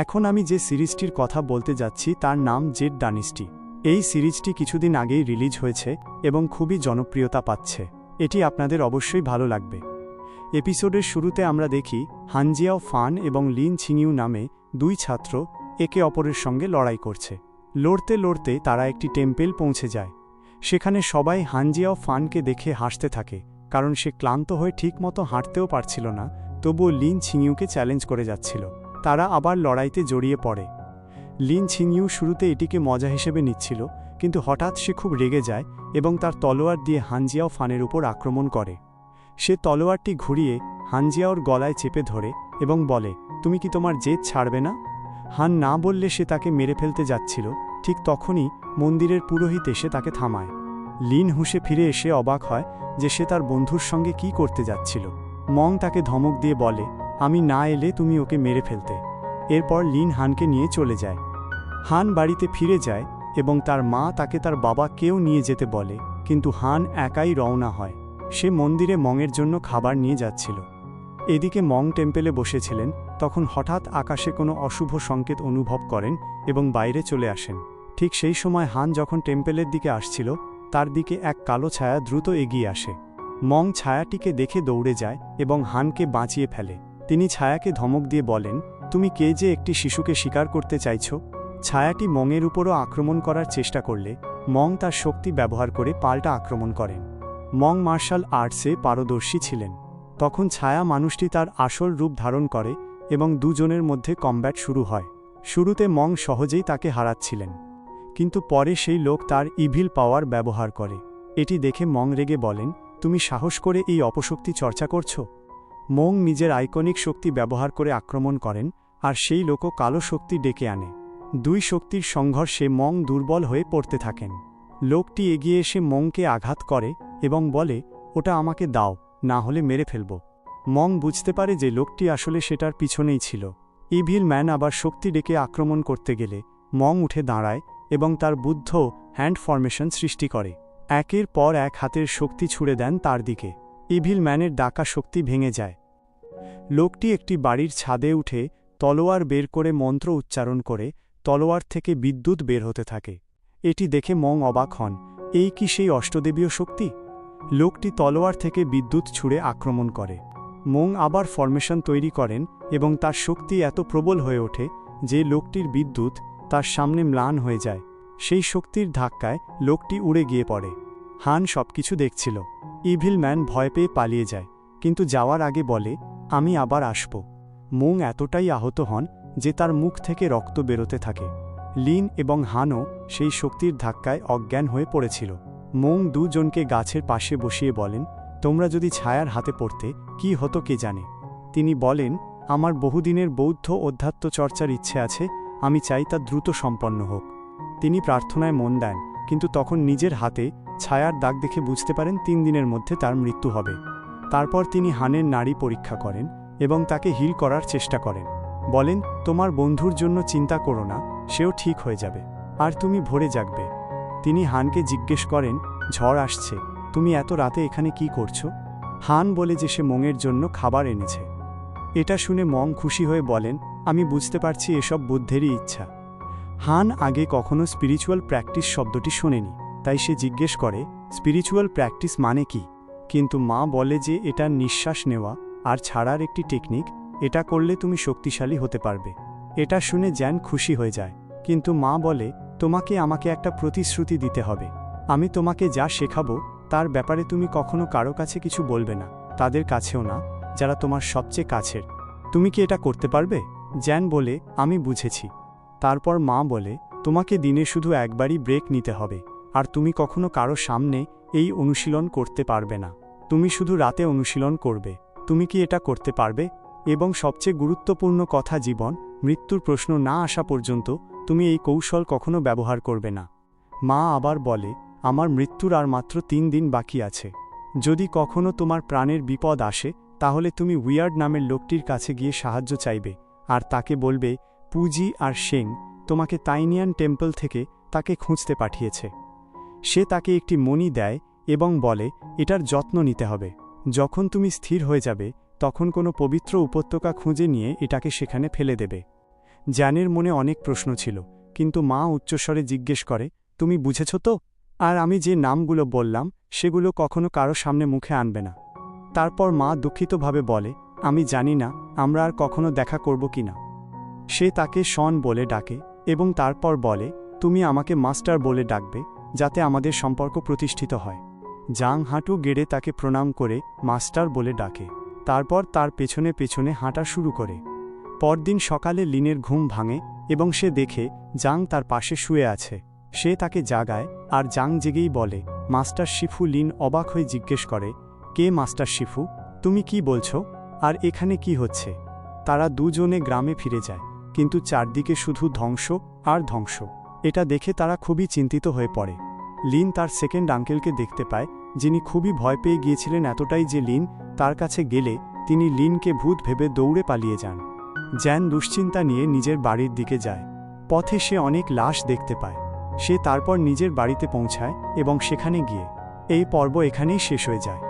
এখন আমি যে সিরিজটির কথা বলতে যাচ্ছি তার নাম জেড ডাইনেস্টি। এই সিরিজটি কিছুদিন আগেই রিলিজ হয়েছে এবং খুবই জনপ্রিয়তা পাচ্ছে। এটি আপনাদের অবশ্যই ভালো লাগবে। এপিসোডের শুরুতে আমরা দেখি হান জিয়াও ফান এবং লিন ছিংইউ নামে দুই ছাত্র একে অপরের সঙ্গে লড়াই করছে। লড়তে লড়তে তারা একটি টেম্পেল পৌঁছে যায়। সেখানে সবাই হান জিয়াও ফানকে দেখে হাসতে থাকে, কারণ সে ক্লান্ত হয়ে ঠিকমতো হাঁটতেও পারছিল না, তবুও লিন ছিংইউকে চ্যালেঞ্জ করে যাচ্ছিল। তারা আবার লড়াইতে জড়িয়ে পড়ে। লিন ছিংইউ শুরুতে এটিকে মজা হিসেবে নিচ্ছিল, কিন্তু হঠাৎ সে খুব রেগে যায় এবং তার তলোয়ার দিয়ে হান জিয়াও ফানের উপর আক্রমণ করে। সে তলোয়ারটি ঘুরিয়ে হান জিয়াওর গলায় চেপে ধরে এবং বলে, তুমি কি তোমার জেদ ছাড়বে না? হান না বললে সে তাকে মেরে ফেলতে যাচ্ছিল। ঠিক তখনই মন্দিরের পুরোহিত এসে তাকে থামায়। লিন হুঁশে ফিরে এসে অবাক হয় যে সে তার বন্ধুর সঙ্গে কি করতে যাচ্ছিল। মং তাকে ধমক দিয়ে বলে, আমি না এলে তুমি ওকে মেরে ফেলতে। এরপর লিন হানকে নিয়ে চলে যায়। হান বাড়িতে ফিরে যায় এবং তার মা তাকে তার বাবাকেও নিয়ে যেতে বলে, কিন্তু হান একাই রওনা হয়। সে মন্দিরে মংয়ের জন্য খাবার নিয়ে যাচ্ছিল। এদিকে মং টেম্পেলে বসেছিলেন। তখন হঠাৎ আকাশে কোনো অশুভ সংকেত অনুভব করেন এবং বাইরে চলে আসেন। ঠিক সেই সময় হান যখন টেম্পেলের দিকে আসছিল, তার দিকে এক কালো ছায়া দ্রুত এগিয়ে আসে। মং ছায়াটিকে দেখে দৌড়ে যায় এবং হানকে বাঁচিয়ে ফেলে। তিনি ছায়াকে ধমক দিয়ে বলেন, তুমি কে যে একটি শিশুকে শিকার করতে চাইছ? ছায়াটি মংয়ের উপরও আক্রমণ করার চেষ্টা করলে মং তার শক্তি ব্যবহার করে পাল্টা আক্রমণ করেন। মং মার্শাল আর্টসে পারদর্শী ছিলেন। তখন ছায়া মানুষটি তার আসল রূপ ধারণ করে এবং দুজনের মধ্যে কমব্যাট শুরু হয়। শুরুতে মং সহজেই তাকে হারাচ্ছিলেন, কিন্তু পরে সেই লোক তার ইভিল পাওয়ার ব্যবহার করে। এটি দেখে মং রেগে বলেন, তুমি সাহস করে এই অপশক্তি চর্চা করছ? মং নিজের আইকনিক শক্তি ব্যবহার করে আক্রমণ করেন, আর সেই লোকও কালো শক্তি ডেকে আনে। দুই শক্তির সংঘর্ষে মং দুর্বল হয়ে পড়তে থাকেন। লোকটি এগিয়ে এসে মংকে আঘাত করে এবং বলে, ওটা আমাকে দাও, না হলে মেরে ফেলব। মং বুঝতে পারে যে লোকটি আসলে সেটার পিছনেই ছিল। ইভিল ম্যান আবার শক্তি ডেকে আক্রমণ করতে গেলে মং উঠে দাঁড়ায় এবং তার বুদ্ধ হ্যান্ড ফরমেশন সৃষ্টি করে। একের পর এক হাতের শক্তি ছুড়ে দেন তার দিকে। ইভিল ম্যানের ডাকা শক্তি ভেঙে যায়। লোকটি একটি বাড়ির ছাদে উঠে তলোয়ার বের করে মন্ত্র উচ্চারণ করে তলোয়ার থেকে বিদ্যুৎ বের হতে থাকে। এটি দেখে মং অবাক হন, এই কি সেই অষ্টদেবীয় শক্তি? লোকটি তলোয়ার থেকে বিদ্যুৎ ছুড়ে আক্রমণ করে। মং আবার ফরমেশন তৈরি করেন এবং তার শক্তি এত প্রবল হয়ে ওঠে যে লোকটির বিদ্যুৎ তার সামনে ম্লান হয়ে যায়। সেই শক্তির ধাক্কায় লোকটি উড়ে গিয়ে পড়ে। হান সবকিছু দেখছিল। ইভিল ম্যান ভয় পেয়ে পালিয়ে যায়, কিন্তু যাওয়ার আগে বলে, আমি আবার আসব। মং এতটাই আহত হন যে তার মুখ থেকে রক্ত বেরোতে থাকে। লিন এবং হানও সেই শক্তির ধাক্কায় অজ্ঞান হয়ে পড়েছিল। মং দুজনকে গাছের পাশে বসিয়ে বলেন, তোমরা যদি ছায়ার হাতে পড়তে কি হতো কে জানে। তিনি বলেন, আমার বহুদিনের বৌদ্ধ অধ্যাত্ম চর্চার ইচ্ছে আছে, আমি চাই তা দ্রুত সম্পন্ন হোক। তিনি প্রার্থনায় মন দেন, কিন্তু তখন নিজের হাতে ছায়ার দাগ দেখে বুঝতে পারেন 3 দিনের মধ্যে তার মৃত্যু হবে। তারপর তিনি হানের নাড়ি পরীক্ষা করেন এবং তাকে হিল করার চেষ্টা করেন। বলেন, তোমার বন্ধুর জন্য চিন্তা করো না, সেও ঠিক হয়ে যাবে, আর তুমি ভোরে জাগবে। তিনি হানকে জিজ্ঞেস করেন, ঝড় আসছে, তুমি এত রাতে এখানে কি করছো? হান বলে যে সে মংয়ের জন্য খাবার এনেছে। এটা শুনে মং খুশি হয়ে বলেন, আমি বুঝতে পারছি এসব বুদ্ধেরই ইচ্ছা। হান আগে কখনো স্পিরিচুয়াল প্র্যাকটিস শব্দটি শোনেনি, তাই সে জিজ্ঞেস করে, স্পিরিচুয়াল প্র্যাকটিস মানে কি? কিন্তু মা বলে যে এটা নিঃশ্বাস নেওয়া আর ছাড়ার একটি টেকনিক, এটা করলে তুমি শক্তিশালী হতে পারবে। এটা শুনে জ্যান খুশি হয়ে যায়, কিন্তু মা বলে, তোমাকে আমাকে একটা প্রতিশ্রুতি দিতে হবে। আমি তোমাকে যা শেখাবো তার ব্যাপারে তুমি কখনো কারো কাছে কিছু বলবে না, তাদের কাছেও না, যারা তোমার সবচেয়ে কাছের। তুমি কি এটা করতে পারবে? জ্যান বলে, আমি বুঝেছি। তারপর মা বলে, তোমাকে দিনে শুধু একবারই ব্রেক নিতে হবে, আর তুমি কখনো কারো সামনে এই অনুশীলন করতে পারবে না। তুমি শুধু রাতে অনুশীলন করবে। তুমি কি এটা করতে পারবে? এবং সবচেয়ে গুরুত্বপূর্ণ কথা, জীবন মৃত্যুর প্রশ্ন না আসা পর্যন্ত তুমি এই কৌশল কখনো ব্যবহার করবে না। মা আবার বলে, আমার মৃত্যুর আর মাত্র 3 দিন বাকি আছে। যদি কখনো তোমার প্রাণের বিপদ আসে, তাহলে তুমি উইয়ার্ড নামের লোকটির কাছে গিয়ে সাহায্য চাইবে, আর তাকে বলবে, পুজি আর শেং তোমাকে তাইনিয়ান টেম্পল থেকে তাকে খুঁজতে পাঠিয়েছে। সে তাকে একটি মণি দেয় এবং বলে, এটার যত্ন নিতে হবে। যখন তুমি স্থির হয়ে যাবে, তখন কোনো পবিত্র উপত্যকা খুঁজে নিয়ে এটাকে সেখানে ফেলে দেবে। জ্যানের মনে অনেক প্রশ্ন ছিল, কিন্তু মা উচ্চস্বরে জিজ্ঞেস করে, তুমি বুঝেছ তো? আর আমি যে নামগুলো বললাম সেগুলো কখনো কারো সামনে মুখে আনবে না। তারপর মা দুঃখিতভাবে বলে, আমি জানি না আমরা আর কখনো দেখা করব কি না। সে তাকে শন বলে ডাকে এবং তারপর বলে, তুমি আমাকে মাস্টার বলে ডাকবে, যাতে আমাদের সম্পর্ক প্রতিষ্ঠিত হয়। জাং হাঁটু গেড়ে তাকে প্রণাম করে মাস্টার বলে ডাকে। তারপর তার পেছনে পেছনে হাঁটা শুরু করে। পরদিন সকালে লিনের ঘুম ভাঙে এবং সে দেখে জাং তার পাশে শুয়ে আছে। সে তাকে জাগায় আর জাং জেগেই বলে, মাস্টার শিফু। লিন অবাক হয়ে জিজ্ঞেস করে, কে মাস্টার শিফু? তুমি কি বলছো? আর এখানে কি হচ্ছে? তারা দুজনে গ্রামে ফিরে যায়, কিন্তু চারদিকে শুধু ধ্বংস আর ধ্বংস। এটা দেখে তারা খুবই চিন্তিত হয়ে পড়ে। লিন তার সেকেন্ড আঙ্কেলকে দেখতে পায়, যিনি খুবই ভয় পেয়ে গিয়েছিলেন, এতটাই যে লিন তার কাছে গেলে তিনি লিনকে ভূত ভেবে দৌড়ে পালিয়ে যান। জ্যান দুশ্চিন্তা নিয়ে নিজের বাড়ির দিকে যায়। পথে সে অনেক লাশ দেখতে পায়। সে তারপর নিজের বাড়িতে পৌঁছায় এবং সেখানে গিয়ে এই পর্ব এখানেই শেষ হয়ে যায়।